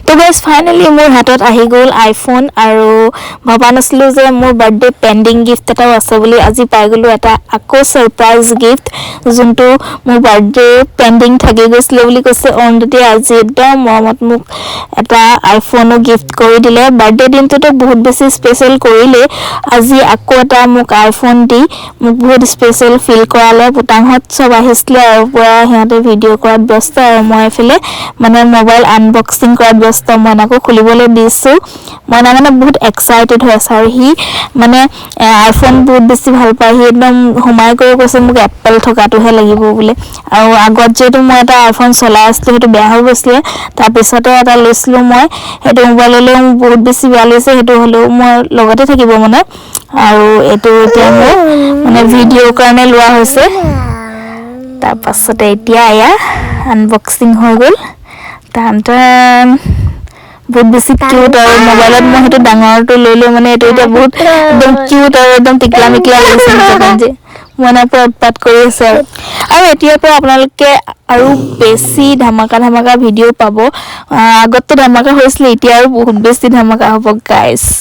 তো guys finally মোৰ হাতত আহি গ'ল আইফোন আৰু ভবা নাছিলোঁ যে মোৰ বাৰ্থডে পেণ্ডিং গিফ্ট এটাও আছে বুলি আজি পাই গ'লোঁ এটা আকৌ ছাৰপ্ৰাইজ গিফ্ট যোনটো মোৰ বাৰ্থডে পেণ্ডিং থাকি গৈছিলে বুলি কৈছে অৰুন্ধতী আজি একদম মৰমত মোক এটা আইফোনো গিফ্ট কৰি দিলে বাৰ্থডে দিনটোতো বহুত বেছি স্পেচিয়েল কৰিলে আজি আকৌ এটা মোক আইফোন দি মোক বহুত স্পেচিয়েল ফিল কৰালে পুতাংহঁত চব আহিছিলে আৰু পুৰা সিহঁতে ভিডিঅ' কৰাত ব্যস্ত আৰু মই এফালে মানে মোবাইল আনবক্সিং কৰাত ব্যস্ত মই আকৌ খুলিবলৈ দিছোঁ মই মানে বহুত এক্সাইটেড হৈ আছোঁ আৰু সি মানে আইফোন বহুত বেছি ভাল পায় সি একদম সোমাই কৰি কৈছে মোক এপল থকাটোহে লাগিব বোলে আৰু আগত যেহেতু মই এটা আইফোন চলাই আছিলোঁ সেইটো বেয়া হৈ গৈছিলে তাৰপিছতে এটা লৈছিলোঁ মই সেইটো মোবাইললৈ বহুত বেছি বেয়া লাগিছে সেইটো হ'লেও মই লগতে থাকিব মানে আৰু এইটো এতিয়া মোৰ মানে ভিডিঅ'ৰ কাৰণে লোৱা হৈছে তাৰপাছতে এতিয়া এয়া আনবক্সিং হৈ গ'ল টান বহুত বেছি কিউট আৰু মোবাইলত মই সেইটো ডাঙৰটো লৈ মানে এইটো এতিয়া বহুত একদম কিউট আৰু একদম টিকলা মিকলা লাগিছে যে মনে পৰা উৎপাত কৰি আছে আৰু এতিয়াৰ পৰা আপোনালোকে আৰু বেছি ধামাকা ভিডিঅ' পাব আগততো ধামাকা হৈছিলে এতিয়া আৰু বহুত বেছি ধামাকা হ'ব গাইজ